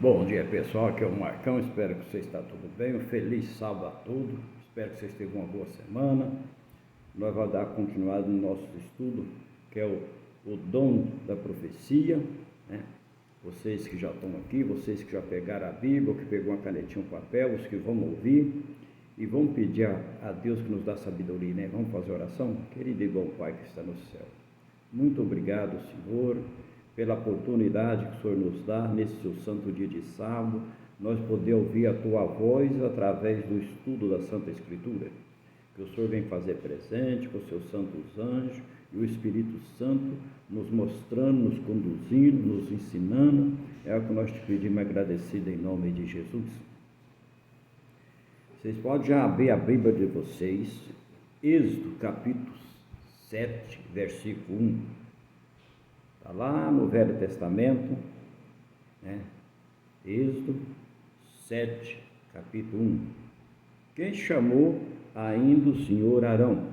Bom dia, pessoal, aqui é o Marcão, espero que você está tudo bem, um feliz sábado a todos, espero que vocês tenham uma boa semana. Nós vamos dar continuidade no nosso estudo, que é o dom da profecia, né? Vocês que já estão aqui, vocês que já pegaram a Bíblia, que pegou uma canetinha, um papel, os que vão ouvir, e vamos pedir a Deus que nos dá sabedoria, né? Vamos fazer oração? Querido e bom Pai que está no céu, muito obrigado, Senhor, pela oportunidade que o Senhor nos dá nesse seu santo dia de sábado, nós poder ouvir a Tua voz através do estudo da Santa Escritura, que o Senhor vem fazer presente com os seus santos anjos e o Espírito Santo nos mostrando, nos conduzindo, nos ensinando. É o que nós te pedimos agradecido em nome de Jesus. Vocês podem já abrir a Bíblia de vocês, Êxodo capítulo 7, versículo 1. Está lá no Velho Testamento, né? Êxodo 7, capítulo 1. Quem chamou ainda o Senhor Arão?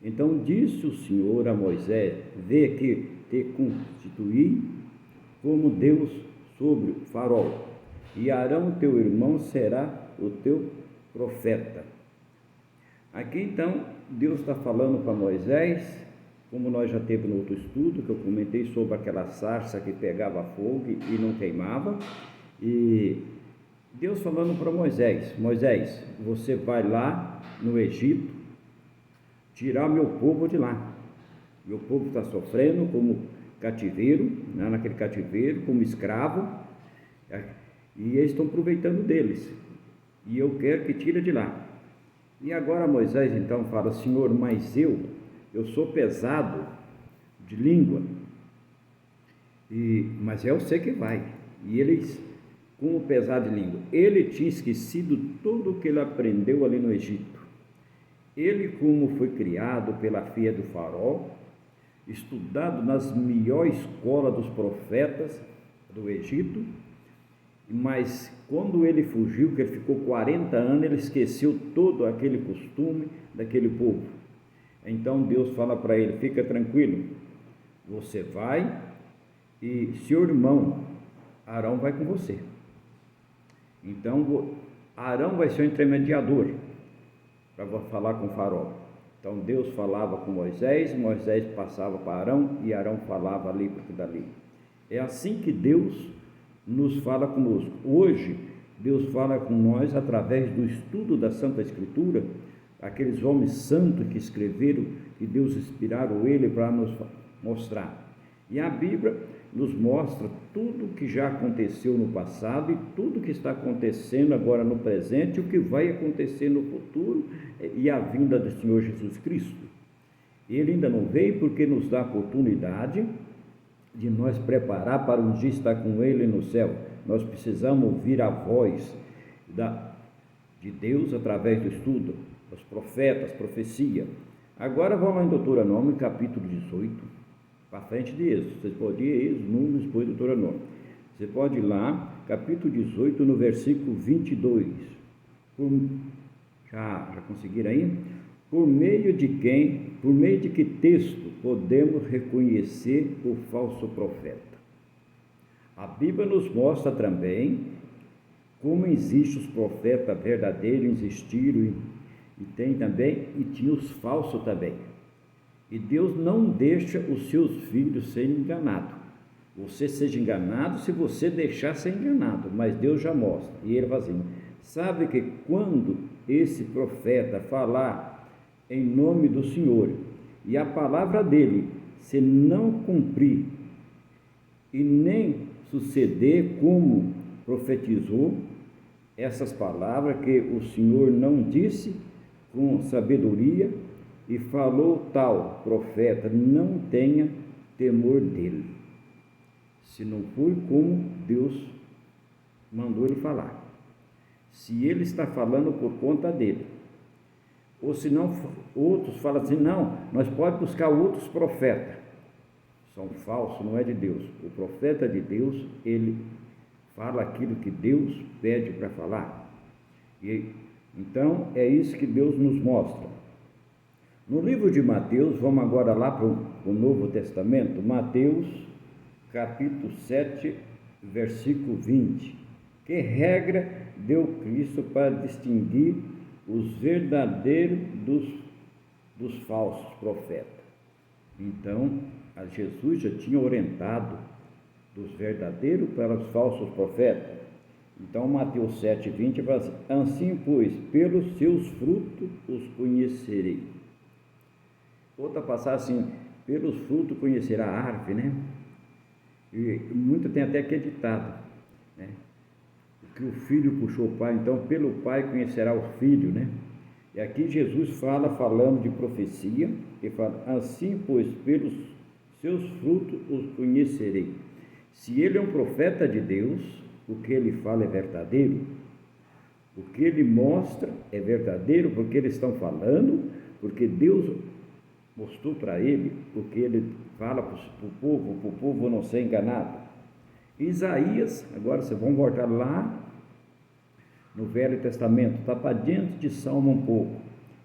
Então disse o Senhor a Moisés: vê que te constituí como Deus sobre o farol, e Arão teu irmão será o teu profeta. Aqui então Deus está falando para Moisés, como nós já teve no outro estudo, que eu comentei sobre aquela sarça que pegava fogo e não queimava, e Deus falando para Moisés: Moisés, você vai lá no Egito tirar meu povo de lá. Meu povo está sofrendo como cativeiro, né, naquele cativeiro, como escravo, e eles estão aproveitando deles, e eu quero que tire de lá. E agora Moisés então fala: Senhor, mas eu sou pesado de língua, mas é você que vai. E eles, como pesado de língua, ele tinha esquecido tudo o que ele aprendeu ali no Egito. Ele, como foi criado pela filha do faraó, estudado nas melhores escolas dos profetas do Egito, mas quando ele fugiu, que ele ficou 40 anos, ele esqueceu todo aquele costume daquele povo. Então Deus fala para ele: fica tranquilo, você vai e seu irmão Arão vai com você. Então Arão vai ser o intermediador para falar com o faraó. Então Deus falava com Moisés, Moisés passava para Arão e Arão falava ali porque dali. É assim que Deus nos fala conosco. Hoje Deus fala com nós através do estudo da Santa Escritura, aqueles homens santos que escreveram, que Deus inspiraram ele para nos mostrar. E a Bíblia nos mostra tudo que já aconteceu no passado e tudo que está acontecendo agora no presente e o que vai acontecer no futuro e a vinda do Senhor Jesus Cristo. Ele ainda não veio porque nos dá a oportunidade de nós preparar para um dia estar com Ele no céu. Nós precisamos ouvir a voz de Deus através do estudo, os profetas, profecia. Agora vamos lá em Deuteronômio, capítulo 18, para frente de Êxodo. Vocês podem ir Êxodo, Números, depois Deuteronômio. Você pode ir lá, capítulo 18, no versículo 22. Já conseguiram aí? Por meio de que texto podemos reconhecer o falso profeta? A Bíblia nos mostra também como existem os profetas verdadeiros, existiram e tem também, e tinha os falsos também. E Deus não deixa os seus filhos serem enganados. Você seja enganado se você deixar ser enganado, mas Deus já mostra. E ele fala assim: sabe que quando esse profeta falar em nome do Senhor e a palavra dele se não cumprir e nem suceder como profetizou, essas palavras que o Senhor não disse com sabedoria e falou tal profeta, não tenha temor dele, se não foi como Deus mandou ele falar. Se ele está falando por conta dele, ou se não, outros falam assim: não, nós podemos buscar outros profetas, são falsos, não é de Deus. O profeta de Deus, ele fala aquilo que Deus pede para falar. E então é isso que Deus nos mostra. No livro de Mateus, vamos agora lá para o Novo Testamento, Mateus capítulo 7, versículo 20. Que regra deu Cristo para distinguir os verdadeiros dos falsos profetas? Então, Jesus já tinha orientado dos verdadeiros para os falsos profetas. Então, Mateus 7,20 fala assim: assim, pois, pelos seus frutos os conhecerei. Outra passagem assim: pelos frutos conhecerá a árvore, né? E muito tem até que ditado, né? Que o filho puxou o pai, então pelo pai conhecerá o filho, né? E aqui Jesus falando de profecia, e fala: assim, pois, pelos seus frutos os conhecerei. Se ele é um profeta de Deus, o que ele fala é verdadeiro, o que ele mostra é verdadeiro, porque eles estão falando, porque Deus mostrou para ele o que ele fala para o povo não ser enganado. Isaías, agora vocês vão voltar lá no Velho Testamento, está para diante de Salmo um pouco,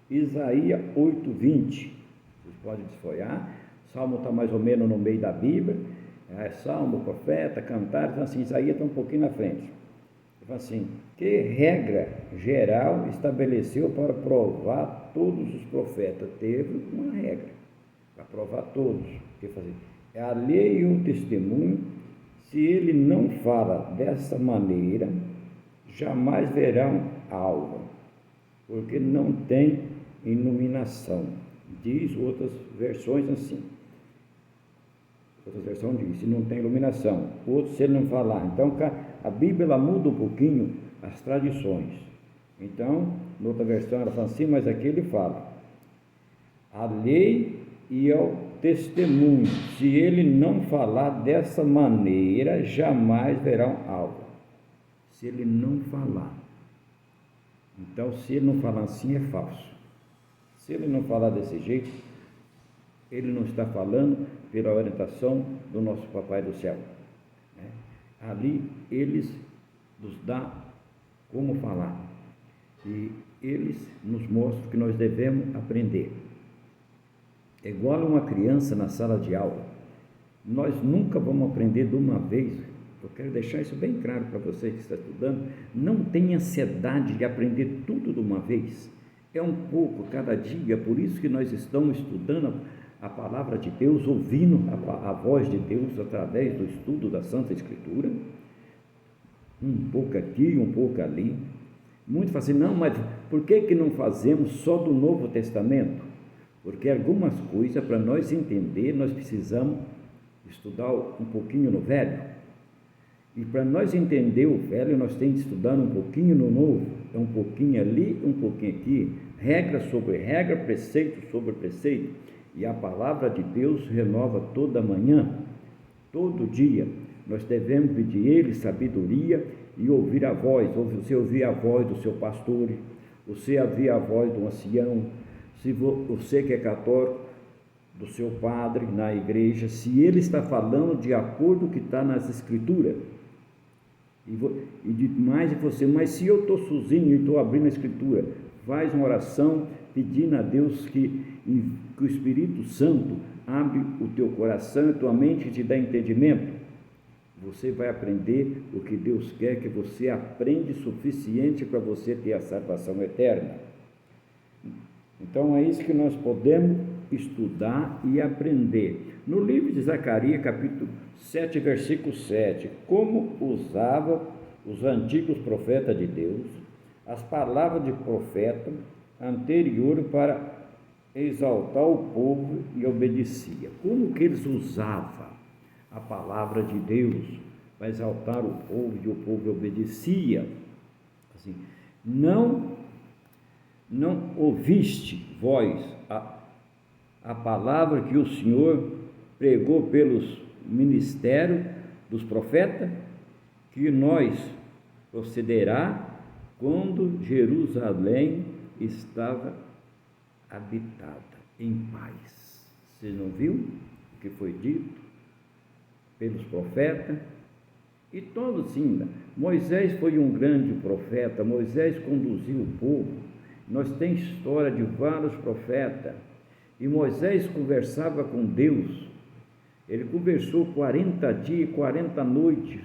Isaías 8,20, vocês podem desfolhar. Salmo está mais ou menos no meio da Bíblia, Salmo, profeta, cantar, então assim, Isaías está um pouquinho na frente. Ele fala assim: que regra geral estabeleceu para provar todos os profetas? Teve uma regra para provar todos. Que fazer? É alheio o testemunho. Se ele não fala dessa maneira, jamais verão algo, porque não tem iluminação. Diz outras versões assim. Outra versão diz: se não tem iluminação. Outro, se ele não falar. Então, a Bíblia ela muda um pouquinho as tradições. Então, noutra versão ela fala assim, mas aqui ele fala: a lei e ao testemunho, se ele não falar dessa maneira, jamais verão algo. Se ele não falar. Então, se ele não falar assim, é falso. Se ele não falar desse jeito, ele não está falando pela orientação do nosso Papai do Céu. Ali, eles nos dão como falar. E eles nos mostram que nós devemos aprender. É igual uma criança na sala de aula. Nós nunca vamos aprender de uma vez. Eu quero deixar isso bem claro para você que está estudando. Não tenha ansiedade de aprender tudo de uma vez. É um pouco cada dia, por isso que nós estamos estudando a palavra de Deus, ouvindo a voz de Deus através do estudo da Santa Escritura. Um pouco aqui, um pouco ali. Muitos falam assim: não, mas por que não fazemos só do Novo Testamento? Porque algumas coisas, para nós entender, nós precisamos estudar um pouquinho no Velho. E para nós entender o Velho, nós temos que estudar um pouquinho no Novo. É um pouquinho ali, um pouquinho aqui. Regra sobre regra, preceito sobre preceito. E a palavra de Deus renova toda manhã, todo dia. Nós devemos pedir Ele sabedoria e ouvir a voz. Você ouvir a voz do seu pastor, você ouvir a voz do ancião, se você que é católico, do seu padre na igreja, se ele está falando de acordo com o que está nas Escrituras. E de mais de você, mas se eu estou sozinho e estou abrindo a Escritura, faz uma oração pedindo a Deus que o Espírito Santo abre o teu coração e tua mente e te dá entendimento. Você vai aprender o que Deus quer que você aprenda suficiente para você ter a salvação eterna. Então é isso que nós podemos estudar e aprender. No livro de Zacarias, capítulo 7, versículo 7, como usava os antigos profetas de Deus as palavras de profeta anterior para exaltar o povo e obedecia. Como que eles usavam a palavra de Deus para exaltar o povo e o povo obedecia? Assim, não ouviste vós a palavra que o Senhor pregou pelos ministérios dos profetas, que nós procederá quando Jerusalém estava habitada em paz. Você não viu o que foi dito pelos profetas? E todos sim. Moisés foi um grande profeta. Moisés conduziu o povo. Nós temos história de vários profetas. E Moisés conversava com Deus. Ele conversou 40 dias e 40 noites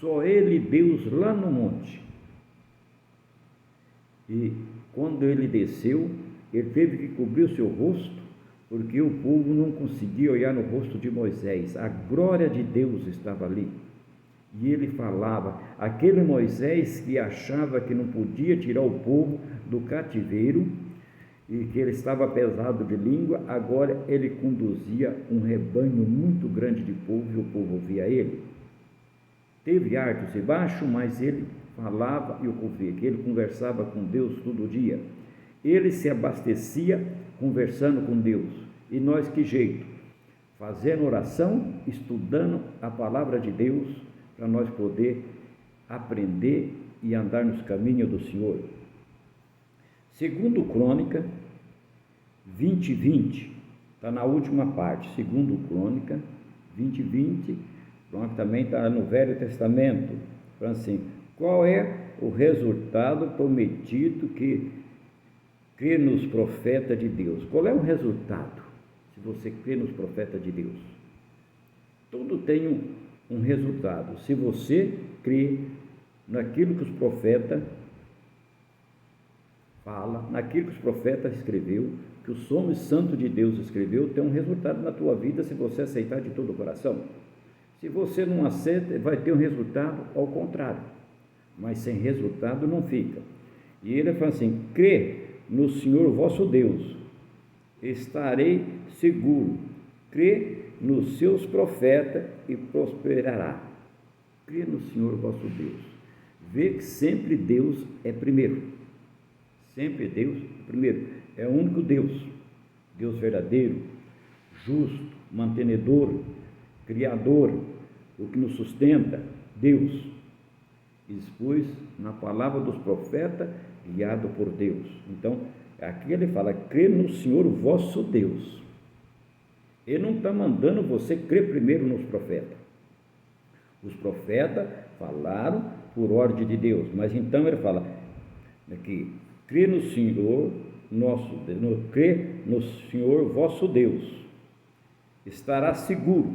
Só ele e Deus lá no monte. E quando ele desceu, ele teve que cobrir o seu rosto, porque o povo não conseguia olhar no rosto de Moisés. A glória de Deus estava ali. E ele falava, aquele Moisés que achava que não podia tirar o povo do cativeiro e que ele estava pesado de língua, agora ele conduzia um rebanho muito grande de povo e o povo ouvia ele. Teve altos e baixos, mas ele falava e o povo ouvia, que ele conversava com Deus todo dia. Ele se abastecia conversando com Deus. E nós que jeito? Fazendo oração, estudando a palavra de Deus, para nós poder aprender e andar nos caminhos do Senhor. Segundo Crônica 20:20, está na última parte. Segundo Crônica 20:20, Crônica também está no Velho Testamento. Então assim, qual é o resultado prometido que crê nos profetas de Deus? Qual é o resultado se você crê nos profetas de Deus? Tudo tem um resultado. Se você crê naquilo que os profetas falam, naquilo que os profetas escreveu, que o Somos Santo de Deus escreveu, tem um resultado na tua vida se você aceitar de todo o coração. Se você não aceita, vai ter um resultado ao contrário, mas sem resultado não fica. E ele fala assim, crê no Senhor vosso Deus, estarei seguro, crê nos seus profetas e prosperará. Crê no Senhor vosso Deus. Vê que sempre Deus é primeiro. Sempre Deus é primeiro. É o único Deus. Deus verdadeiro, justo, mantenedor, criador, o que nos sustenta, Deus. E depois, na palavra dos profetas, guiado por Deus. Então, aqui ele fala, crê no Senhor vosso Deus. Ele não está mandando você crer primeiro nos profetas. Os profetas falaram por ordem de Deus, mas então ele fala aqui, crê no Senhor nosso Deus, crê no Senhor vosso Deus, estará seguro,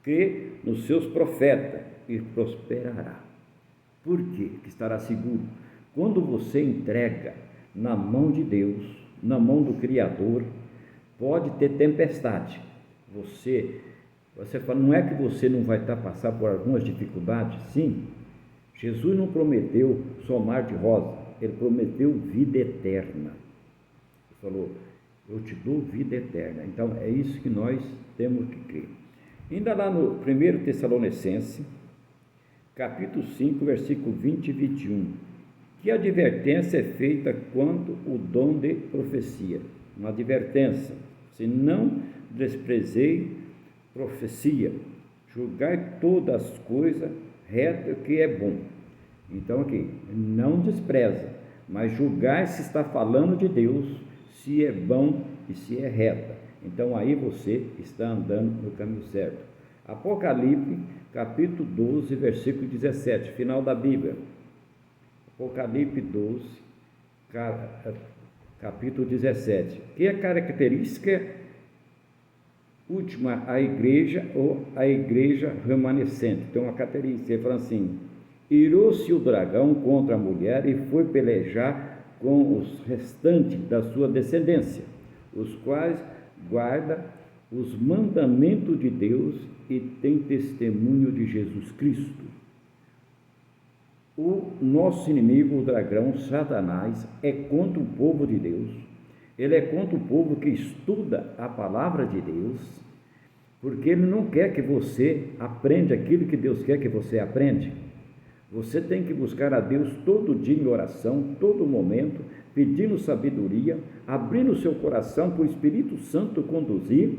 crê nos seus profetas e prosperará. Por quê que estará seguro? Quando você entrega na mão de Deus, na mão do Criador, pode ter tempestade. Você fala, não é que você não vai estar passando por algumas dificuldades? Sim. Jesus não prometeu só mar de rosa, ele prometeu vida eterna. Ele falou, eu te dou vida eterna. Então é isso que nós temos que crer. Ainda lá no 1 Tessalonicenses, capítulo 5, versículo 20 e 21, que advertência é feita quanto o dom de profecia. Uma advertência, se não desprezei profecia, julgai todas as coisas reto que é bom. Então aqui, não despreza, mas julgai se está falando de Deus, se é bom e se é reta. Então aí você está andando no caminho certo. Apocalipse, capítulo 12, versículo 17, final da Bíblia. Apocalipse 12, capítulo 17, que é a característica última, a igreja ou a igreja remanescente. Então, uma característica, ele fala assim, irou-se o dragão contra a mulher e foi pelejar com os restantes da sua descendência, os quais guardam os mandamentos de Deus e têm testemunho de Jesus Cristo. O nosso inimigo, o dragão, Satanás, é contra o povo de Deus. Ele é contra o povo que estuda a palavra de Deus, porque ele não quer que você aprenda aquilo que Deus quer que você aprenda. Você tem que buscar a Deus todo dia em oração, todo momento, pedindo sabedoria, abrindo o seu coração para o Espírito Santo conduzir,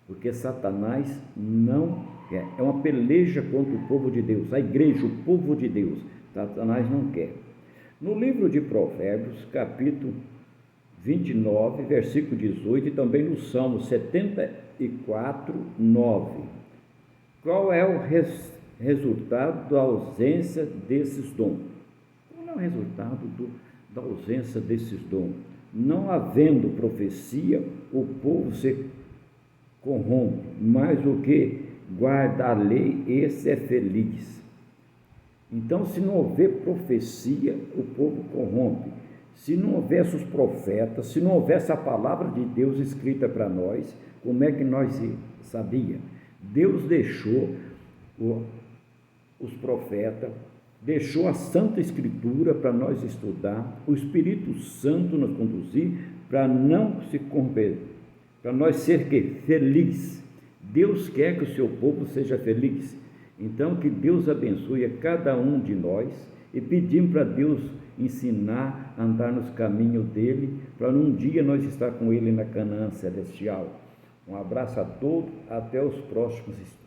porque Satanás não quer. É uma peleja contra o povo de Deus, a igreja, o povo de Deus. Satanás não quer. No livro de Provérbios, capítulo 29, versículo 18, e também no Salmo 74, 9. Qual é o resultado da ausência desses dons? Qual é o resultado da ausência desses dons? Não havendo profecia, o povo se corrompe, mas o que? guarda a lei, esse é feliz. Então, se não houver profecia, o povo corrompe. Se não houvesse os profetas, se não houvesse a palavra de Deus escrita para nós, como é que nós sabia? Deus deixou os profetas, deixou a Santa Escritura para nós estudar, o Espírito Santo nos conduzir para não se corromper, para nós ser feliz. Deus quer que o seu povo seja feliz. Então, que Deus abençoe a cada um de nós e pedimos para Deus ensinar a andar nos caminhos dele, para um dia nós estar com ele na Canaã celestial. Um abraço a todos, até os próximos estudos.